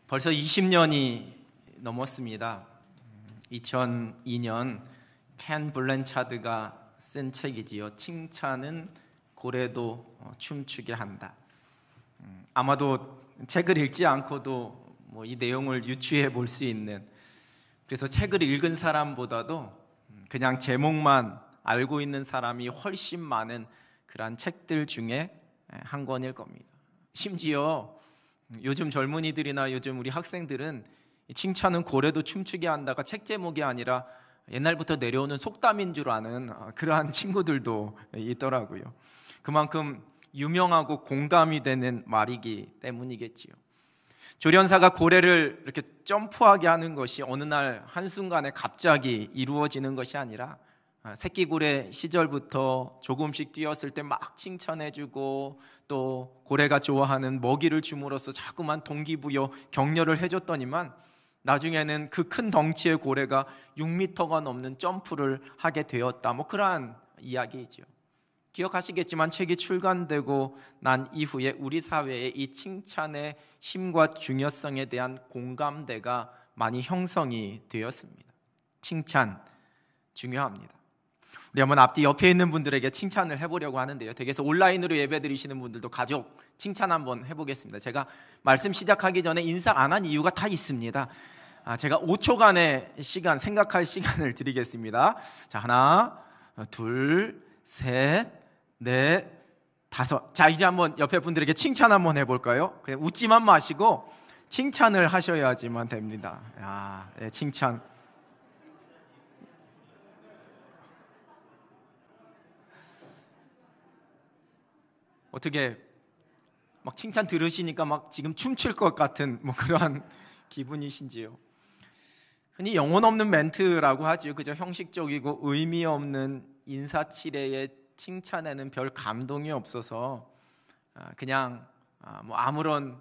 벌써 20년이 넘었습니다. 2002년 켄 블랜차드가 쓴 책이지요. 칭찬은 고래도 춤추게 한다. 아마도 책을 읽지 않고도 이 내용을 유추해 볼 수 있는, 그래서 책을 읽은 사람보다도 그냥 제목만 알고 있는 사람이 훨씬 많은 그러한 책들 중에 한 권일 겁니다. 심지어 요즘 젊은이들이나 요즘 우리 학생들은 칭찬은 고래도 춤추게 한다가 책 제목이 아니라 옛날부터 내려오는 속담인 줄 아는 그러한 친구들도 있더라고요. 그만큼 유명하고 공감이 되는 말이기 때문이겠지요. 조련사가 고래를 이렇게 점프하게 하는 것이 어느 날 한순간에 갑자기 이루어지는 것이 아니라 새끼 고래 시절부터 조금씩 뛰었을 때 막 칭찬해주고, 또 고래가 좋아하는 먹이를 줌으로써 자꾸만 동기부여 격려를 해줬더니만 나중에는 그 큰 덩치의 고래가 6m가 넘는 점프를 하게 되었다, 그러한 이야기이죠. 기억하시겠지만 책이 출간되고 난 이후에 우리 사회에 이 칭찬의 힘과 중요성에 대한 공감대가 많이 형성이 되었습니다. 칭찬 중요합니다. 우리 한번 앞뒤 옆에 있는 분들에게 칭찬을 해보려고 하는데요, 댁에서 온라인으로 예배 드리시는 분들도 가족 칭찬 한번 해보겠습니다. 제가 말씀 시작하기 전에 인사 안 한 이유가 다 있습니다. 제가 5초간의 시간, 생각할 시간을 드리겠습니다. 자, 하나, 둘, 셋, 넷, 다섯. 자, 이제 한번 옆에 분들에게 칭찬 한번 해볼까요? 그냥 웃지만 마시고 칭찬을 하셔야지만 됩니다. 네, 칭찬. 어떻게 막 칭찬 들으시니까 막 지금 춤출 것 같은 그러한 기분이신지요? 흔히 영혼 없는 멘트라고 하죠. 그저 형식적이고 의미 없는 인사치레의 칭찬에는 별 감동이 없어서 그냥 아무런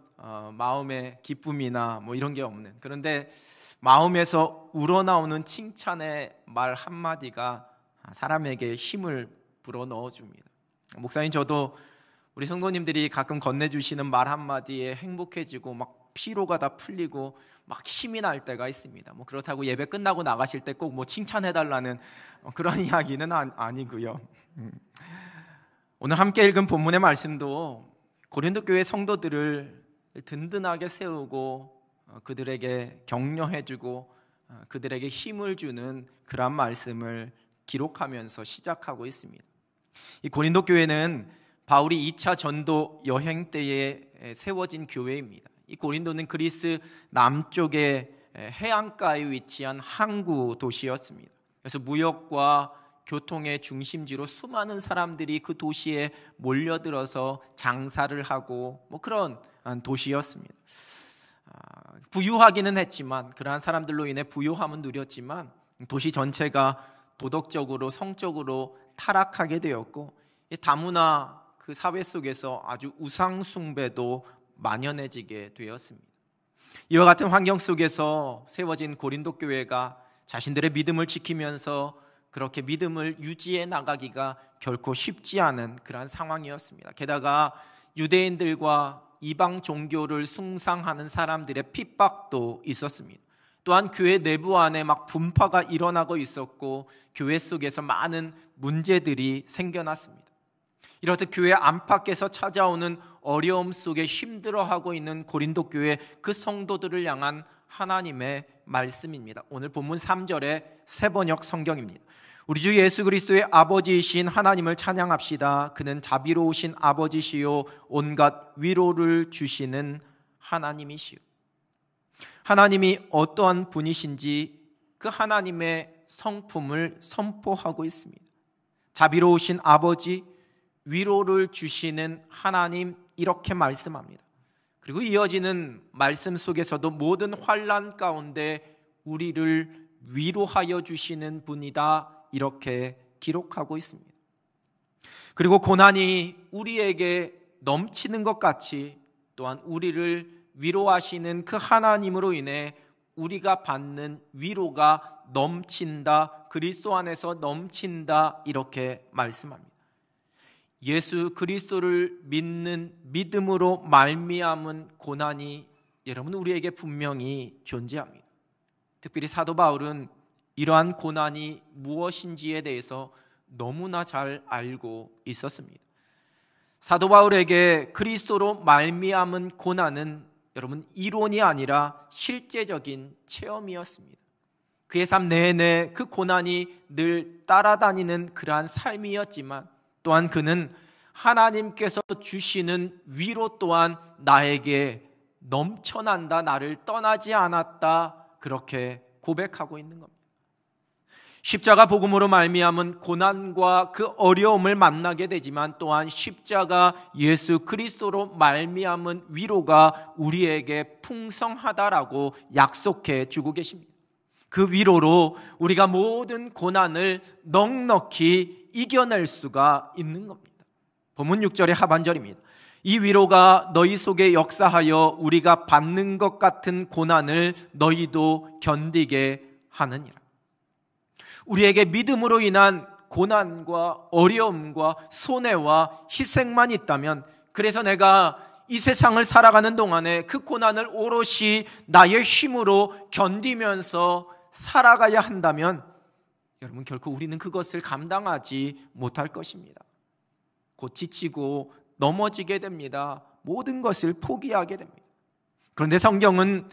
마음의 기쁨이나 이런 게 없는, 그런데 마음에서 우러나오는 칭찬의 말 한마디가 사람에게 힘을 불어넣어 줍니다. 목사님, 저도 우리 성도님들이 가끔 건네주시는 말 한마디에 행복해지고 막 피로가 다 풀리고 막 힘이 날 때가 있습니다. 그렇다고 예배 끝나고 나가실 때 꼭 칭찬해달라는 그런 이야기는 아니고요. 오늘 함께 읽은 본문의 말씀도 고린도 교회 성도들을 든든하게 세우고 그들에게 격려해주고 그들에게 힘을 주는 그런 말씀을 기록하면서 시작하고 있습니다. 이 고린도 교회는 바울이 2차 전도 여행 때에 세워진 교회입니다. 이 고린도는 그리스 남쪽의 해안가에 위치한 항구 도시였습니다. 그래서 무역과 교통의 중심지로 수많은 사람들이 그 도시에 몰려들어서 장사를 하고 그런 도시였습니다. 부유하기는 했지만, 그러한 사람들로 인해 부유함은 누렸지만 도시 전체가 도덕적으로 성적으로 타락하게 되었고, 다문화 그 사회 속에서 아주 우상 숭배도 만연해지게 되었습니다. 이와 같은 환경 속에서 세워진 고린도 교회가 자신들의 믿음을 지키면서 그렇게 믿음을 유지해 나가기가 결코 쉽지 않은 그러한 상황이었습니다. 게다가 유대인들과 이방 종교를 숭상하는 사람들의 핍박도 있었습니다. 또한 교회 내부 안에 분파가 일어나고 있었고 교회 속에서 많은 문제들이 생겨났습니다. 이렇듯 교회 안팎에서 찾아오는 어려움 속에 힘들어하고 있는 고린도 교회 그 성도들을 향한 하나님의 말씀입니다. 오늘 본문 3절의 새번역 성경입니다. 우리 주 예수 그리스도의 아버지이신 하나님을 찬양합시다. 그는 자비로우신 아버지시요 온갖 위로를 주시는 하나님이시요. 하나님이 어떠한 분이신지 그 하나님의 성품을 선포하고 있습니다. 자비로우신 아버지, 위로를 주시는 하나님, 이렇게 말씀합니다. 그리고 이어지는 말씀 속에서도 모든 환난 가운데 우리를 위로하여 주시는 분이다, 이렇게 기록하고 있습니다. 그리고 고난이 우리에게 넘치는 것 같이 또한 우리를 위로하시는 그 하나님으로 인해 우리가 받는 위로가 넘친다, 그리스도 안에서 넘친다, 이렇게 말씀합니다. 예수 그리스도를 믿는 믿음으로 말미암은 고난이 여러분 우리에게 분명히 존재합니다. 특별히 사도 바울은 이러한 고난이 무엇인지에 대해서 너무나 잘 알고 있었습니다. 사도 바울에게 그리스도로 말미암은 고난은 여러분 이론이 아니라 실제적인 체험이었습니다. 그의 삶 내내 그 고난이 늘 따라다니는 그러한 삶이었지만 또한 그는 하나님께서 주시는 위로 또한 나에게 넘쳐난다, 나를 떠나지 않았다, 그렇게 고백하고 있는 겁니다. 십자가 복음으로 말미암은 고난과 그 어려움을 만나게 되지만 또한 십자가 예수 그리스도로 말미암은 위로가 우리에게 풍성하다라고 약속해 주고 계십니다. 그 위로로 우리가 모든 고난을 넉넉히 이겨낼 수가 있는 겁니다. 본문 6절의 하반절입니다. 이 위로가 너희 속에 역사하여 우리가 받는 것 같은 고난을 너희도 견디게 하느니라. 우리에게 믿음으로 인한 고난과 어려움과 손해와 희생만 있다면, 그래서 내가 이 세상을 살아가는 동안에 그 고난을 오롯이 나의 힘으로 견디면서 살아가야 한다면 여러분 결코 우리는 그것을 감당하지 못할 것입니다. 곧 지치고 넘어지게 됩니다. 모든 것을 포기하게 됩니다. 그런데 성경은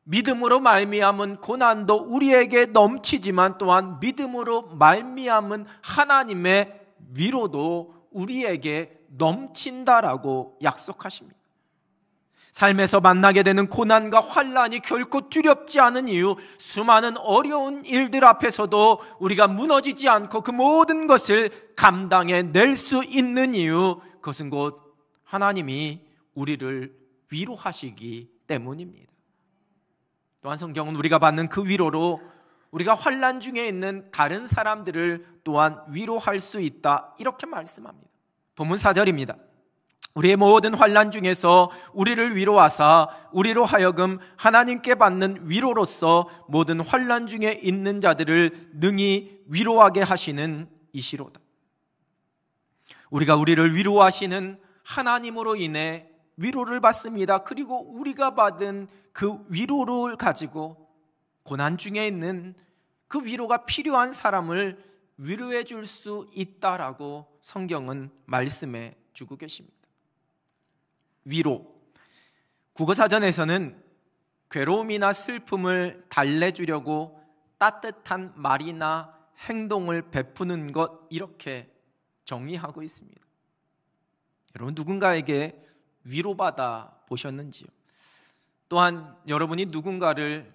믿음으로 말미암은 고난도 우리에게 넘치지만 또한 믿음으로 말미암은 하나님의 위로도 우리에게 넘친다라고 약속하십니다. 삶에서 만나게 되는 고난과 환난이 결코 두렵지 않은 이유, 수많은 어려운 일들 앞에서도 우리가 무너지지 않고 그 모든 것을 감당해 낼 수 있는 이유, 그것은 곧 하나님이 우리를 위로하시기 때문입니다. 또한 성경은 우리가 받는 그 위로로 우리가 환난 중에 있는 다른 사람들을 또한 위로할 수 있다, 이렇게 말씀합니다. 본문 4절입니다. 우리의 모든 환난 중에서 우리를 위로하사 우리로 하여금 하나님께 받는 위로로서 모든 환난 중에 있는 자들을 능히 위로하게 하시는 이시로다. 우리가 우리를 위로하시는 하나님으로 인해 위로를 받습니다. 그리고 우리가 받은 그 위로를 가지고 고난 중에 있는 그 위로가 필요한 사람을 위로해 줄 수 있다라고 성경은 말씀해 주고 계십니다. 위로, 국어사전에서는 괴로움이나 슬픔을 달래주려고 따뜻한 말이나 행동을 베푸는 것, 이렇게 정의하고 있습니다. 여러분 누군가에게 위로받아 보셨는지요? 또한 여러분이 누군가를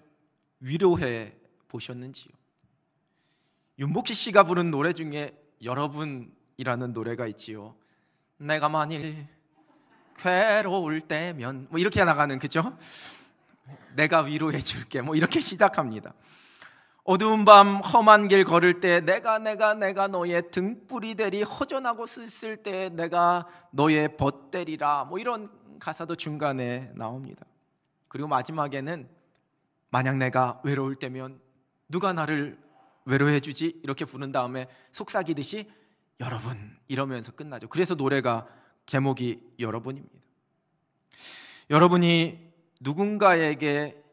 위로해 보셨는지요? 윤복희 씨가 부른 노래 중에 여러분이라는 노래가 있지요. 내가 만일 괴로울 때면, 뭐 이렇게 나가는, 그죠? 내가 위로해 줄게, 뭐 이렇게 시작합니다. 어두운 밤 험한 길 걸을 때 내가 너의 등불이 되리, 허전하고 쓸쓸 때 내가 너의 벗되리라, 뭐 이런 가사도 중간에 나옵니다. 그리고 마지막에는 만약 내가 외로울 때면 누가 나를 외로해 주지? 이렇게 부른 다음에 속삭이듯이 여러분, 이러면서 끝나죠. 그래서 노래가 제목이 여러분입니다. 여러분이 누군가에게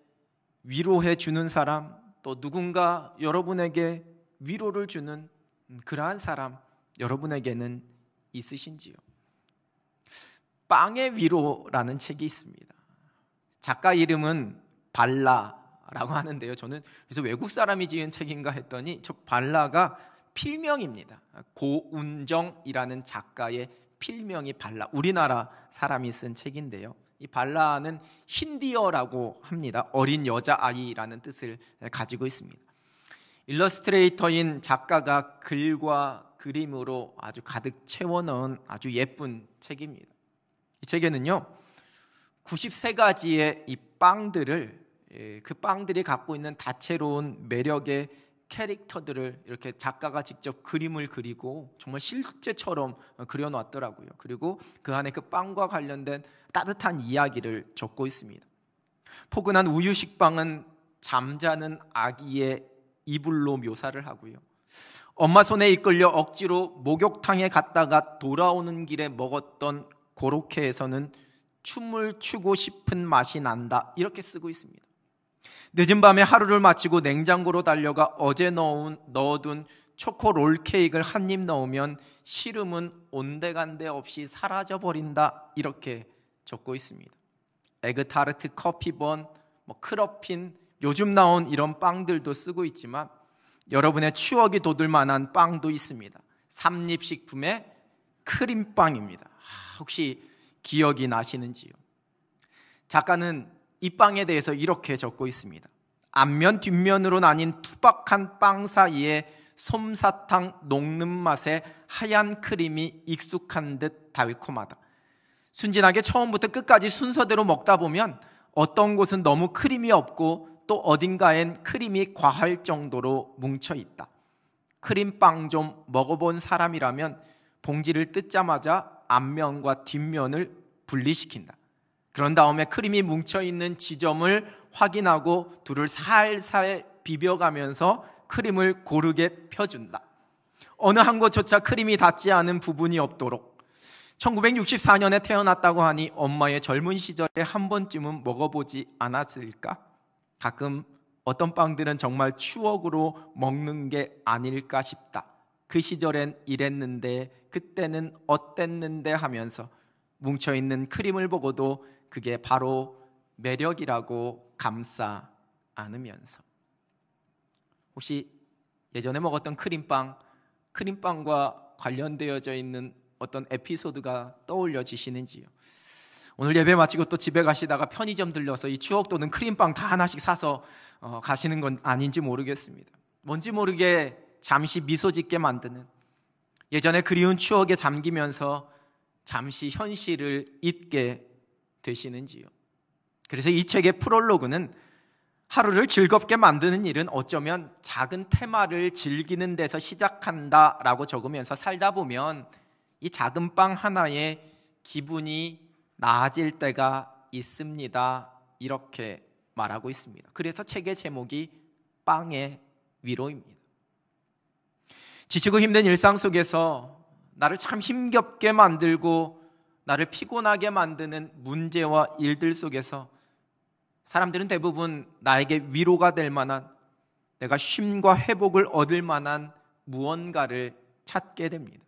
위로해 주는 사람, 또 누군가 여러분에게 위로를 주는 그러한 사람 여러분에게는 있으신지요? 빵의 위로라는 책이 있습니다. 작가 이름은 발라라고 하는데요, 저는 그래서 외국 사람이 지은 책인가 했더니 저 발라가 필명입니다. 고운정이라는 작가의 필명이 발라, 우리나라 사람이 쓴 책인데요, 이 발라는 힌디어라고 합니다. 어린 여자아이라는 뜻을 가지고 있습니다. 일러스트레이터인 작가가 글과 그림으로 아주 가득 채워넣은 아주 예쁜 책입니다. 이 책에는요 93가지의 이 빵들을, 그 빵들이 갖고 있는 다채로운 매력의 캐릭터들을 이렇게 작가가 직접 그림을 그리고 정말 실제처럼 그려놨더라고요. 그리고 그 안에 그 빵과 관련된 따뜻한 이야기를 적고 있습니다. 포근한 우유식 빵은 잠자는 아기의 이불로 묘사를 하고요, 엄마 손에 이끌려 억지로 목욕탕에 갔다가 돌아오는 길에 먹었던 고로케에서는 춤을 추고 싶은 맛이 난다, 이렇게 쓰고 있습니다. 늦은 밤에 하루를 마치고 냉장고로 달려가 어제 넣어둔 초코 롤케이크를 한 입 넣으면 시름은 온데간데 없이 사라져버린다, 이렇게 적고 있습니다. 에그타르트, 커피번, 크러핀, 요즘 나온 이런 빵들도 쓰고 있지만 여러분의 추억이 돋을 만한 빵도 있습니다. 삼립식품의 크림빵입니다. 혹시 기억이 나시는지요? 작가는 이 빵에 대해서 이렇게 적고 있습니다. 앞면 뒷면으로 나뉜 투박한 빵 사이에 솜사탕 녹는 맛에 하얀 크림이 익숙한 듯 달콤하다. 순진하게 처음부터 끝까지 순서대로 먹다 보면 어떤 곳은 너무 크림이 없고 또 어딘가엔 크림이 과할 정도로 뭉쳐있다. 크림빵 좀 먹어본 사람이라면 봉지를 뜯자마자 앞면과 뒷면을 분리시킨다. 그런 다음에 크림이 뭉쳐있는 지점을 확인하고 둘을 살살 비벼가면서 크림을 고르게 펴준다. 어느 한 곳조차 크림이 닿지 않은 부분이 없도록. 1964년에 태어났다고 하니 엄마의 젊은 시절에 한 번쯤은 먹어보지 않았을까? 가끔 어떤 빵들은 정말 추억으로 먹는 게 아닐까 싶다. 그 시절엔 이랬는데 그때는 어땠는데 하면서 뭉쳐있는 크림을 보고도 그게 바로 매력이라고 감싸 안으면서. 혹시 예전에 먹었던 크림빵과 관련되어져 있는 어떤 에피소드가 떠올려지시는지요? 오늘 예배 마치고 또 집에 가시다가 편의점 들려서 이 추억 돋는 크림빵 다 하나씩 사서 가시는 건 아닌지 모르겠습니다. 뭔지 모르게 잠시 미소 짓게 만드는, 예전에 그리운 추억에 잠기면서 잠시 현실을 잊게 되시는지요? 그래서 이 책의 프롤로그는 하루를 즐겁게 만드는 일은 어쩌면 작은 테마를 즐기는 데서 시작한다라고 적으면서 살다 보면 이 작은 빵 하나에 기분이 나아질 때가 있습니다, 이렇게 말하고 있습니다. 그래서 책의 제목이 빵의 위로입니다. 지치고 힘든 일상 속에서 나를 참 힘겹게 만들고 나를 피곤하게 만드는 문제와 일들 속에서 사람들은 대부분 나에게 위로가 될 만한, 내가 쉼과 회복을 얻을 만한 무언가를 찾게 됩니다.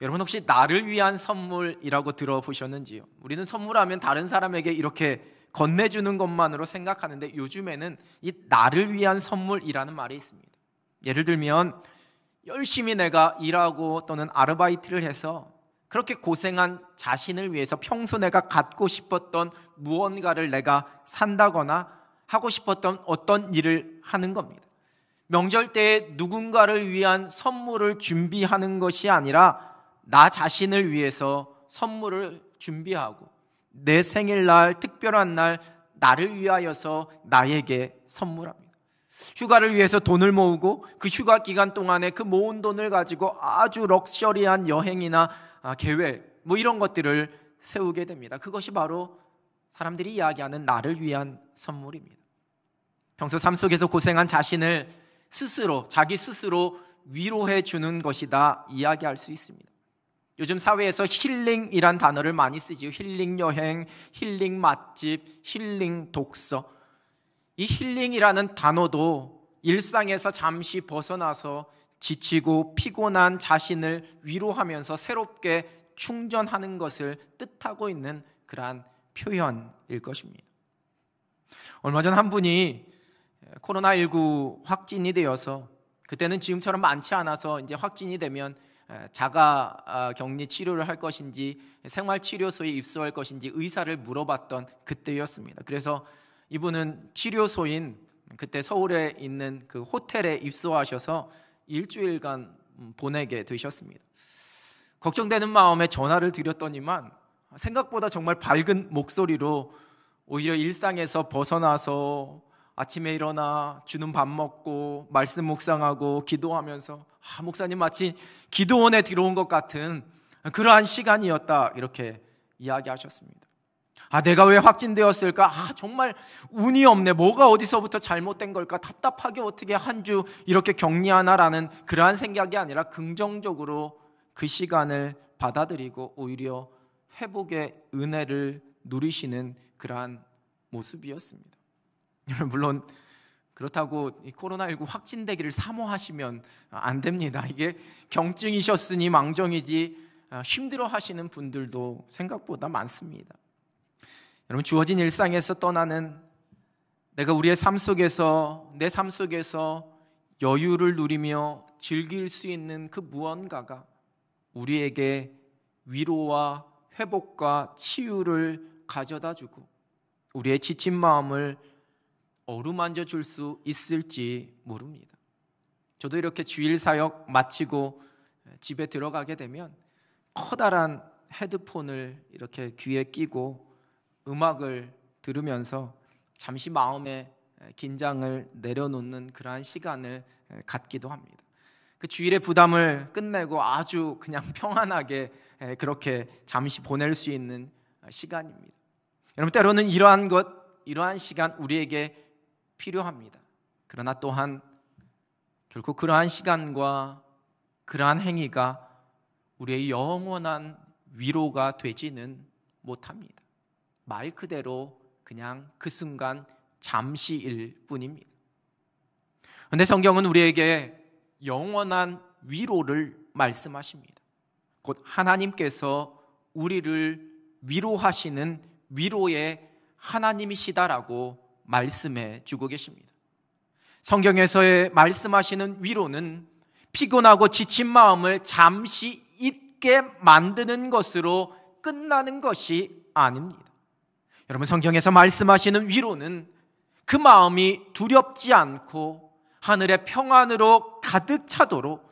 여러분 혹시 나를 위한 선물이라고 들어보셨는지요? 우리는 선물하면 다른 사람에게 이렇게 건네주는 것만으로 생각하는데 요즘에는 이 나를 위한 선물이라는 말이 있습니다. 예를 들면 열심히 내가 일하고 또는 아르바이트를 해서 그렇게 고생한 자신을 위해서 평소 내가 갖고 싶었던 무언가를 내가 산다거나 하고 싶었던 어떤 일을 하는 겁니다. 명절 때에 누군가를 위한 선물을 준비하는 것이 아니라 나 자신을 위해서 선물을 준비하고 내 생일날, 특별한 날 나를 위하여서 나에게 선물합니다. 휴가를 위해서 돈을 모으고 그 휴가 기간 동안에 그 모은 돈을 가지고 아주 럭셔리한 여행이나 계획 이런 것들을 세우게 됩니다. 그것이 바로 사람들이 이야기하는 나를 위한 선물입니다. 평소 삶 속에서 고생한 자신을 자기 스스로 위로해 주는 것이다 이야기할 수 있습니다. 요즘 사회에서 힐링이란 단어를 많이 쓰지요. 힐링 여행, 힐링 맛집, 힐링 독서. 이 힐링이라는 단어도 일상에서 잠시 벗어나서 지치고 피곤한 자신을 위로하면서 새롭게 충전하는 것을 뜻하고 있는 그러한 표현일 것입니다. 얼마 전 한 분이 코로나19 확진이 되어서, 그때는 지금처럼 많지 않아서 이제 확진이 되면 자가 격리 치료를 할 것인지 생활치료소에 입소할 것인지 의사를 물어봤던 그때였습니다. 그래서 이분은 치료소인 그때 서울에 있는 그 호텔에 입소하셔서 일주일간 보내게 되셨습니다. 걱정되는 마음에 전화를 드렸더니만 생각보다 정말 밝은 목소리로 오히려 일상에서 벗어나서 아침에 일어나 주는 밥 먹고 말씀 묵상하고 기도하면서 목사님 마치 기도원에 들어온 것 같은 그러한 시간이었다, 이렇게 이야기하셨습니다. 내가 왜 확진되었을까? 정말 운이 없네. 뭐가 어디서부터 잘못된 걸까? 답답하게 어떻게 한 주 이렇게 격리하나라는 그러한 생각이 아니라 긍정적으로 그 시간을 받아들이고 오히려 회복의 은혜를 누리시는 그러한 모습이었습니다. 물론 그렇다고 이 코로나19 확진되기를 사모하시면 안 됩니다. 이게 경증이셨으니 망정이지 힘들어 하시는 분들도 생각보다 많습니다. 여러분, 주어진 일상에서 떠나는 내가 우리의 삶 속에서, 내 삶 속에서 여유를 누리며 즐길 수 있는 그 무언가가 우리에게 위로와 회복과 치유를 가져다 주고 우리의 지친 마음을 어루만져 줄 수 있을지 모릅니다. 저도 이렇게 주일 사역 마치고 집에 들어가게 되면 커다란 헤드폰을 이렇게 귀에 끼고 음악을 들으면서 잠시 마음의 긴장을 내려놓는 그러한 시간을 갖기도 합니다. 그 주일의 부담을 끝내고 아주 그냥 평안하게 그렇게 잠시 보낼 수 있는 시간입니다. 여러분, 때로는 이러한 시간 우리에게 필요합니다. 그러나 또한 결코 그러한 시간과 그러한 행위가 우리의 영원한 위로가 되지는 못합니다. 말 그대로 그냥 그 순간 잠시일 뿐입니다. 그런데 성경은 우리에게 영원한 위로를 말씀하십니다. 곧 하나님께서 우리를 위로하시는 위로의 하나님이시다라고 말씀해 주고 계십니다. 성경에서의 말씀하시는 위로는 피곤하고 지친 마음을 잠시 잊게 만드는 것으로 끝나는 것이 아닙니다. 여러분, 성경에서 말씀하시는 위로는 그 마음이 두렵지 않고 하늘의 평안으로 가득 차도록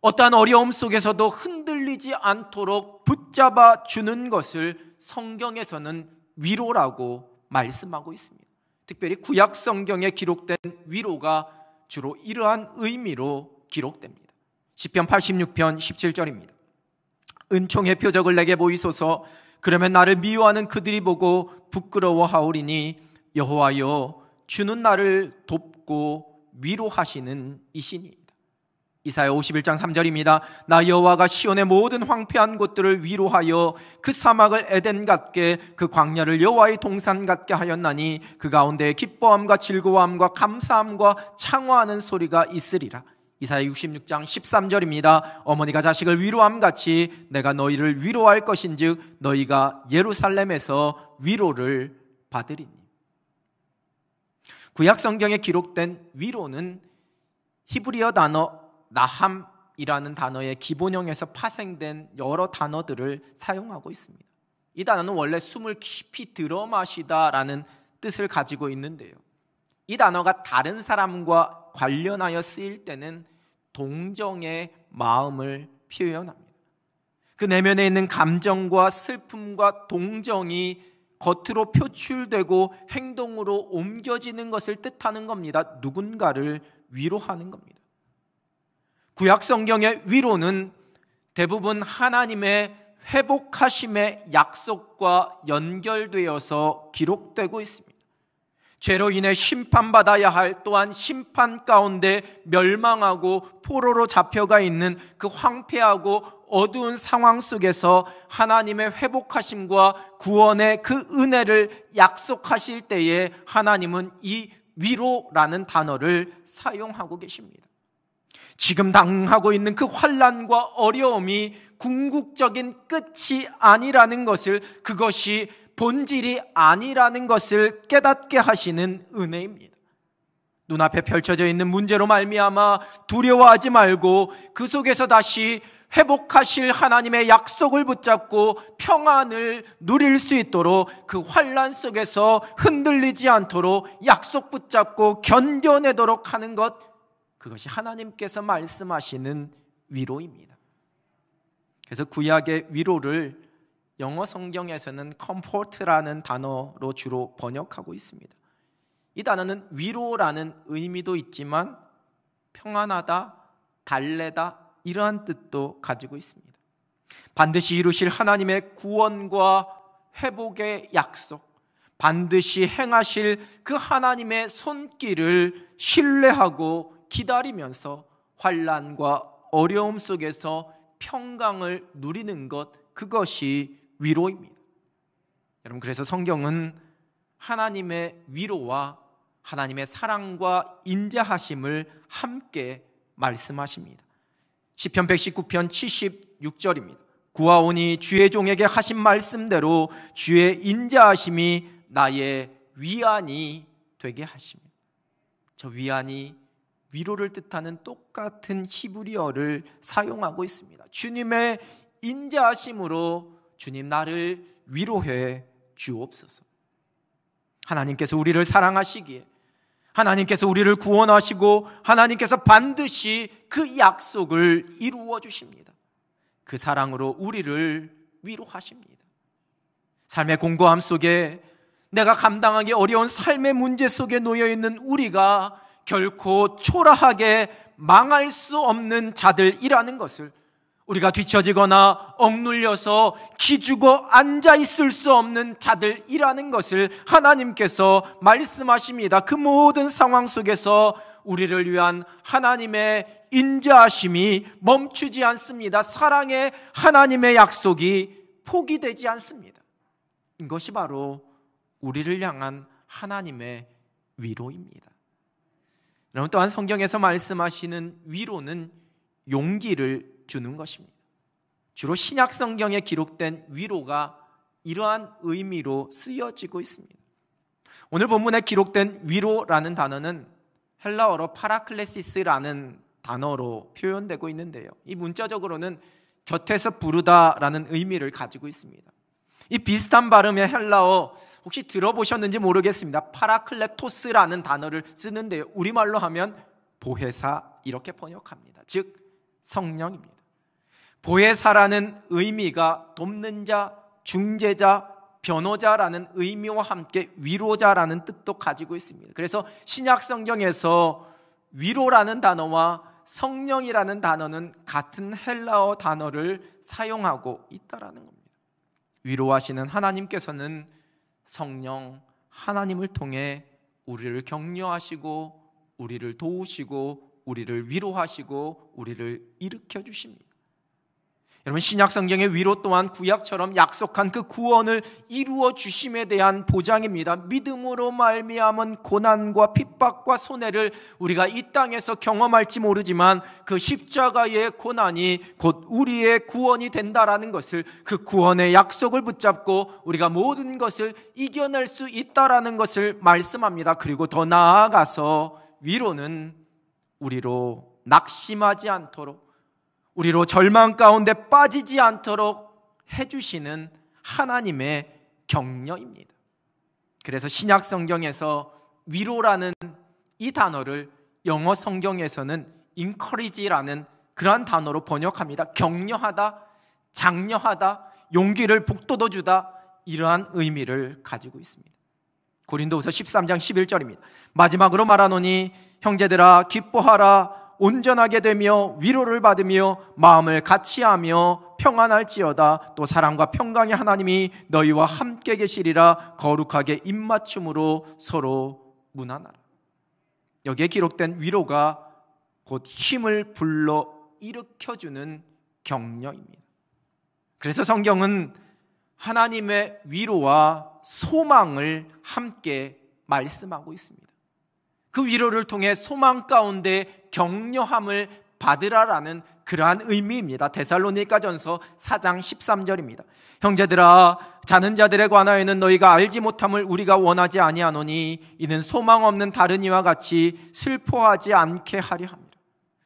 어떠한 어려움 속에서도 흔들리지 않도록 붙잡아 주는 것을 성경에서는 위로라고 말씀하고 있습니다. 특별히 구약 성경에 기록된 위로가 주로 이러한 의미로 기록됩니다. 시편 86편 17절입니다. 은총의 표적을 내게 보이소서. 그러면 나를 미워하는 그들이 보고 부끄러워하오리니 여호와여, 주는 나를 돕고 위로하시는 이시니이다. 이사야 51장 3절입니다. 나 여호와가 시온의 모든 황폐한 곳들을 위로하여 그 사막을 에덴 같게 그 광야를 여호와의 동산 같게 하였나니 그 가운데에 기뻐함과 즐거워함과 감사함과 창화하는 소리가 있으리라. 이사야 66장 13절입니다. 어머니가 자식을 위로함같이 내가 너희를 위로할 것인즉 너희가 예루살렘에서 위로를 받으리니. 구약 성경에 기록된 위로는 히브리어 단어 나함이라는 단어의 기본형에서 파생된 여러 단어들을 사용하고 있습니다. 이 단어는 원래 숨을 깊이 들어 마시다라는 뜻을 가지고 있는데요, 이 단어가 다른 사람과 관련하여 쓰일 때는 동정의 마음을 표현합니다. 그 내면에 있는 감정과 슬픔과 동정이 겉으로 표출되고 행동으로 옮겨지는 것을 뜻하는 겁니다. 누군가를 위로하는 겁니다. 구약 성경의 위로는 대부분 하나님의 회복하심의 약속과 연결되어서 기록되고 있습니다. 죄로 인해 심판받아야 할, 또한 심판 가운데 멸망하고 포로로 잡혀가 있는 그 황폐하고 어두운 상황 속에서 하나님의 회복하심과 구원의 그 은혜를 약속하실 때에 하나님은 이 위로라는 단어를 사용하고 계십니다. 지금 당하고 있는 그 환난과 어려움이 궁극적인 끝이 아니라는 것을, 그것이 본질이 아니라는 것을 깨닫게 하시는 은혜입니다. 눈앞에 펼쳐져 있는 문제로 말미암아 두려워하지 말고 그 속에서 다시 회복하실 하나님의 약속을 붙잡고 평안을 누릴 수 있도록, 그 환난 속에서 흔들리지 않도록 약속 붙잡고 견뎌내도록 하는 것, 그것이 하나님께서 말씀하시는 위로입니다. 그래서 구약의 위로를 영어 성경에서는 comfort라는 단어로 주로 번역하고 있습니다. 이 단어는 위로라는 의미도 있지만 평안하다, 달래다, 이러한 뜻도 가지고 있습니다. 반드시 이루실 하나님의 구원과 회복의 약속, 반드시 행하실 그 하나님의 손길을 신뢰하고 기다리면서 환난과 어려움 속에서 평강을 누리는 것, 그것이 위로입니다. 여러분, 그래서 성경은 하나님의 위로와 하나님의 사랑과 인자하심을 함께 말씀하십니다. 시편 119편 76절입니다. 구하오니 주의 종에게 하신 말씀대로 주의 인자하심이 나의 위안이 되게 하십니다. 저 위안이 위로를 뜻하는 똑같은 히브리어를 사용하고 있습니다. 주님의 인자하심으로 주님 나를 위로해 주옵소서. 하나님께서 우리를 사랑하시기에, 하나님께서 우리를 구원하시고 하나님께서 반드시 그 약속을 이루어 주십니다. 그 사랑으로 우리를 위로하십니다. 삶의 공고함 속에, 내가 감당하기 어려운 삶의 문제 속에 놓여있는 우리가 결코 초라하게 망할 수 없는 자들이라는 것을, 우리가 뒤처지거나 억눌려서 기죽어 앉아있을 수 없는 자들이라는 것을 하나님께서 말씀하십니다. 그 모든 상황 속에서 우리를 위한 하나님의 인자하심이 멈추지 않습니다. 사랑의 하나님의 약속이 포기되지 않습니다. 이것이 바로 우리를 향한 하나님의 위로입니다. 여러분, 또한 성경에서 말씀하시는 위로는 용기를 주는 것입니다. 주로 신약 성경에 기록된 위로가 이러한 의미로 쓰여지고 있습니다. 오늘 본문에 기록된 위로라는 단어는 헬라어로 파라클레시스라는 단어로 표현되고 있는데요, 이 문자적으로는 곁에서 부르다라는 의미를 가지고 있습니다. 이 비슷한 발음의 헬라어 혹시 들어보셨는지 모르겠습니다. 파라클레토스라는 단어를 쓰는데요, 우리말로 하면 보혜사 이렇게 번역합니다. 즉 성령입니다. 보혜사라는 의미가 돕는 자, 중재자, 변호자라는 의미와 함께 위로자라는 뜻도 가지고 있습니다. 그래서 신약 성경에서 위로라는 단어와 성령이라는 단어는 같은 헬라어 단어를 사용하고 있다라는 겁니다. 위로하시는 하나님께서는 성령 하나님을 통해 우리를 격려하시고 우리를 도우시고 우리를 위로하시고 우리를 일으켜 주십니다. 여러분, 신약 성경의 위로 또한 구약처럼 약속한 그 구원을 이루어 주심에 대한 보장입니다. 믿음으로 말미암은 고난과 핍박과 손해를 우리가 이 땅에서 경험할지 모르지만 그 십자가의 고난이 곧 우리의 구원이 된다라는 것을, 그 구원의 약속을 붙잡고 우리가 모든 것을 이겨낼 수 있다라는 것을 말씀합니다. 그리고 더 나아가서 위로는 우리로 낙심하지 않도록, 우리로 절망 가운데 빠지지 않도록 해주시는 하나님의 격려입니다. 그래서 신약 성경에서 위로라는 이 단어를 영어 성경에서는 encourage라는 그러한 단어로 번역합니다. 격려하다, 장려하다, 용기를 북돋워주다, 이러한 의미를 가지고 있습니다. 고린도후서 13장 11절입니다. 마지막으로 말하노니 형제들아 기뻐하라, 온전하게 되며 위로를 받으며 마음을 같이하며 평안할지어다. 또 사랑과 평강의 하나님이 너희와 함께 계시리라. 거룩하게 입맞춤으로 서로 문안하라. 여기에 기록된 위로가 곧 힘을 불러 일으켜주는 격려입니다. 그래서 성경은 하나님의 위로와 소망을 함께 말씀하고 있습니다. 그 위로를 통해 소망 가운데 격려함을 받으라라는 그러한 의미입니다. 데살로니가전서 4장 13절입니다. 형제들아, 자는 자들에 관하여는 너희가 알지 못함을 우리가 원하지 아니하노니 이는 소망 없는 다른 이와 같이 슬퍼하지 않게 하려 합니다.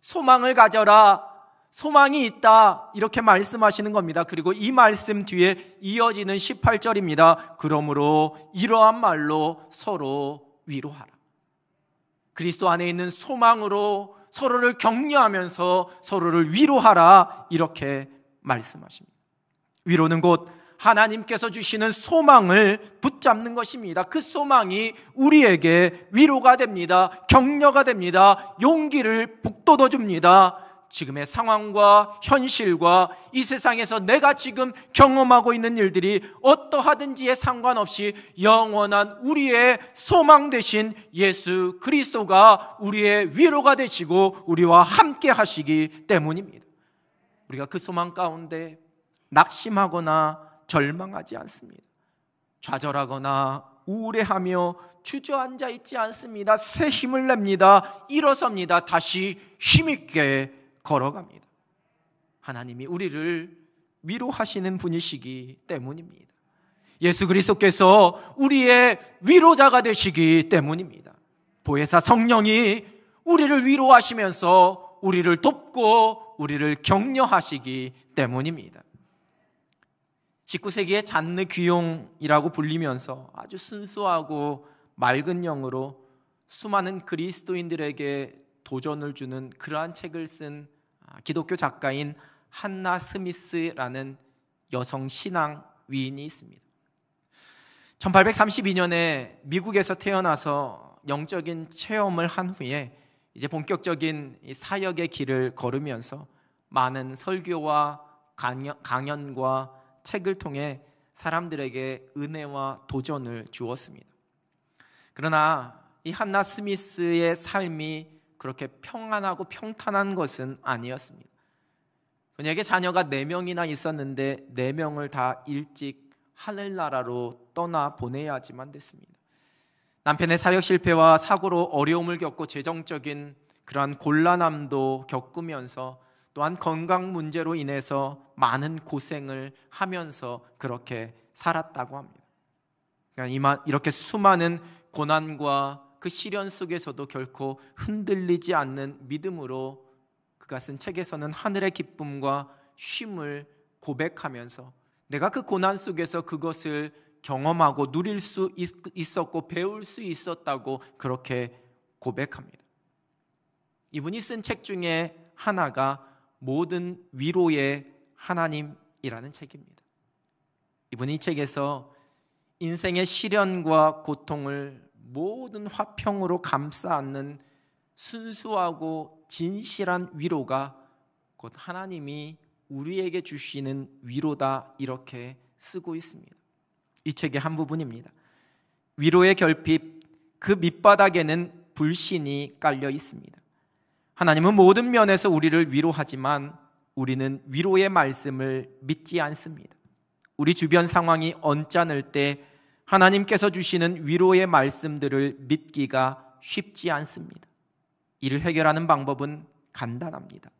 소망을 가져라, 소망이 있다, 이렇게 말씀하시는 겁니다. 그리고 이 말씀 뒤에 이어지는 18절입니다. 그러므로 이러한 말로 서로 위로하라. 그리스도 안에 있는 소망으로 서로를 격려하면서 서로를 위로하라, 이렇게 말씀하십니다. 위로는 곧 하나님께서 주시는 소망을 붙잡는 것입니다. 그 소망이 우리에게 위로가 됩니다. 격려가 됩니다. 용기를 북돋워줍니다. 지금의 상황과 현실과 이 세상에서 내가 지금 경험하고 있는 일들이 어떠하든지에 상관없이 영원한 우리의 소망 되신 예수 그리스도가 우리의 위로가 되시고 우리와 함께 하시기 때문입니다. 우리가 그 소망 가운데 낙심하거나 절망하지 않습니다. 좌절하거나 우울해하며 주저앉아 있지 않습니다. 새 힘을 냅니다. 일어섭니다. 다시 힘있게 걸어갑니다. 하나님이 우리를 위로하시는 분이시기 때문입니다. 예수 그리스도께서 우리의 위로자가 되시기 때문입니다. 보혜사 성령이 우리를 위로하시면서 우리를 돕고 우리를 격려하시기 때문입니다. 19세기의 잔느 귀용이라고 불리면서 아주 순수하고 맑은 영으로 수많은 그리스도인들에게 도전을 주는 그러한 책을 쓴 기독교 작가인 한나 스미스라는 여성 신앙 위인이 있습니다. 1832년에 미국에서 태어나서 영적인 체험을 한 후에 이제 본격적인 사역의 길을 걸으면서 많은 설교와 강연과 책을 통해 사람들에게 은혜와 도전을 주었습니다. 그러나 이 한나 스미스의 삶이 그렇게 평안하고 평탄한 것은 아니었습니다. 그녀에게 자녀가 4명이나 있었는데 4명을 다 일찍 하늘나라로 떠나 보내야지만 됐습니다. 남편의 사역 실패와 사고로 어려움을 겪고 재정적인 그러한 곤란함도 겪으면서 또한 건강 문제로 인해서 많은 고생을 하면서 그렇게 살았다고 합니다. 그러니까 이렇게 수많은 고난과 그 시련 속에서도 결코 흔들리지 않는 믿음으로 그가 쓴 책에서는 하늘의 기쁨과 쉼을 고백하면서 내가 그 고난 속에서 그것을 경험하고 누릴 수 있었고 배울 수 있었다고 그렇게 고백합니다. 이분이 쓴 책 중에 하나가 모든 위로의 하나님이라는 책입니다. 이분이 이 책에서 인생의 시련과 고통을 모든 화평으로 감싸 안는 순수하고 진실한 위로가 곧 하나님이 우리에게 주시는 위로다 이렇게 쓰고 있습니다. 이 책의 한 부분입니다. 위로의 결핍, 그 밑바닥에는 불신이 깔려 있습니다. 하나님은 모든 면에서 우리를 위로하지만 우리는 위로의 말씀을 믿지 않습니다. 우리 주변 상황이 언짢을 때 하나님께서 주시는 위로의 말씀들을 믿기가 쉽지 않습니다. 이를 해결하는 방법은 간단합니다.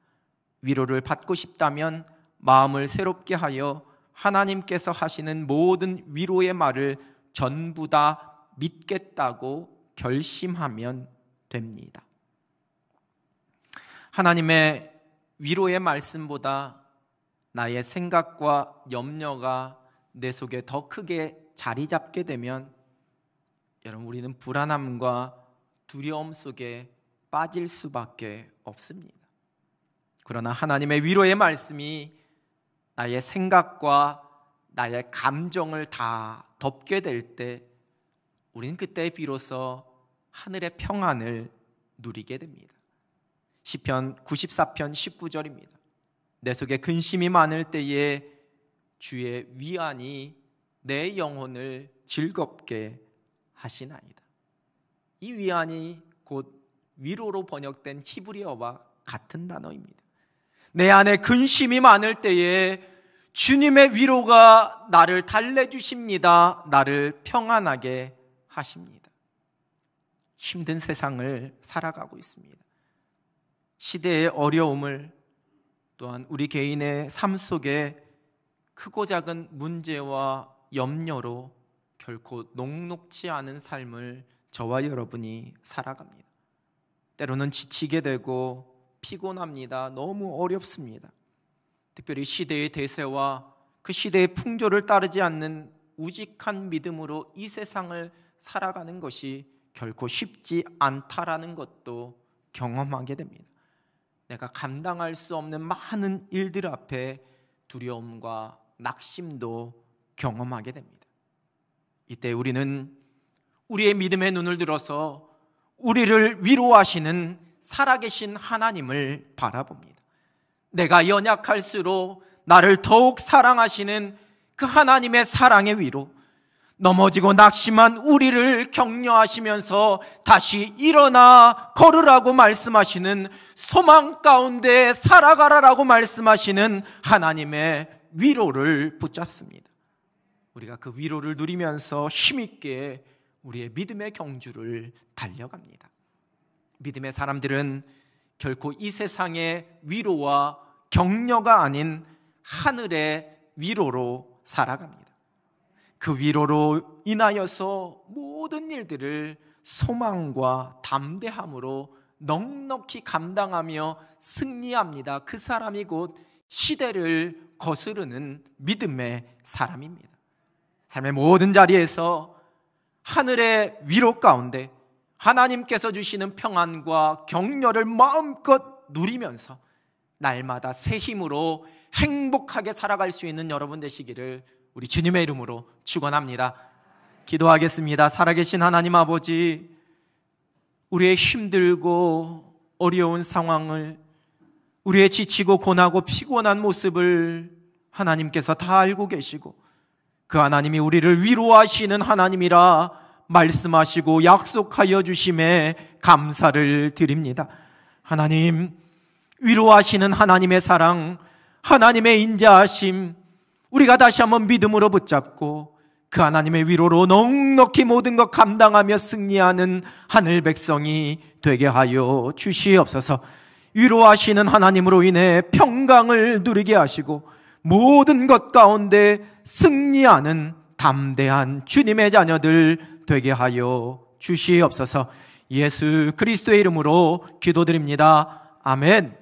위로를 받고 싶다면 마음을 새롭게 하여 하나님께서 하시는 모든 위로의 말을 전부 다 믿겠다고 결심하면 됩니다. 하나님의 위로의 말씀보다 나의 생각과 염려가 내 속에 더 크게 자리 잡게 되면 여러분 우리는 불안함과 두려움 속에 빠질 수밖에 없습니다. 그러나 하나님의 위로의 말씀이 나의 생각과 나의 감정을 다 덮게 될 때 우리는 그때 비로소 하늘의 평안을 누리게 됩니다. 시편 94편 19절입니다. 내 속에 근심이 많을 때에 주의 위안이 내 영혼을 즐겁게 하시나이다. 이 위안이 곧 위로로 번역된 히브리어와 같은 단어입니다. 내 안에 근심이 많을 때에 주님의 위로가 나를 달래주십니다. 나를 평안하게 하십니다. 힘든 세상을 살아가고 있습니다. 시대의 어려움을 또한 우리 개인의 삶 속에 크고 작은 문제와 염려로 결코 녹록지 않은 삶을 저와 여러분이 살아갑니다. 때로는 지치게 되고 피곤합니다. 너무 어렵습니다. 특별히 시대의 대세와 그 시대의 풍조를 따르지 않는 우직한 믿음으로 이 세상을 살아가는 것이 결코 쉽지 않다라는 것도 경험하게 됩니다. 내가 감당할 수 없는 많은 일들 앞에 두려움과 낙심도 경험하게 됩니다. 이때 우리는 우리의 믿음의 눈을 들어서 우리를 위로하시는 살아계신 하나님을 바라봅니다. 내가 연약할수록 나를 더욱 사랑하시는 그 하나님의 사랑의 위로, 넘어지고 낙심한 우리를 격려하시면서 다시 일어나 걸으라고 말씀하시는, 소망 가운데 살아가라라고 말씀하시는 하나님의 위로를 붙잡습니다. 우리가 그 위로를 누리면서 힘있게 우리의 믿음의 경주를 달려갑니다. 믿음의 사람들은 결코 이 세상의 위로와 격려가 아닌 하늘의 위로로 살아갑니다. 그 위로로 인하여서 모든 일들을 소망과 담대함으로 넉넉히 감당하며 승리합니다. 그 사람이 곧 시대를 거스르는 믿음의 사람입니다. 삶의 모든 자리에서 하늘의 위로 가운데 하나님께서 주시는 평안과 격려를 마음껏 누리면서 날마다 새 힘으로 행복하게 살아갈 수 있는 여러분 되시기를 우리 주님의 이름으로 축원합니다. 기도하겠습니다. 살아계신 하나님 아버지, 우리의 힘들고 어려운 상황을, 우리의 지치고 고나고 피곤한 모습을 하나님께서 다 알고 계시고 그 하나님이 우리를 위로하시는 하나님이라 말씀하시고 약속하여 주심에 감사를 드립니다. 하나님, 위로하시는 하나님의 사랑, 하나님의 인자하심, 우리가 다시 한번 믿음으로 붙잡고 그 하나님의 위로로 넉넉히 모든 것 감당하며 승리하는 하늘 백성이 되게 하여 주시옵소서. 위로하시는 하나님으로 인해 평강을 누리게 하시고 모든 것 가운데 승리하는 담대한 주님의 자녀들 되게 하여 주시옵소서. 예수 그리스도의 이름으로 기도드립니다. 아멘.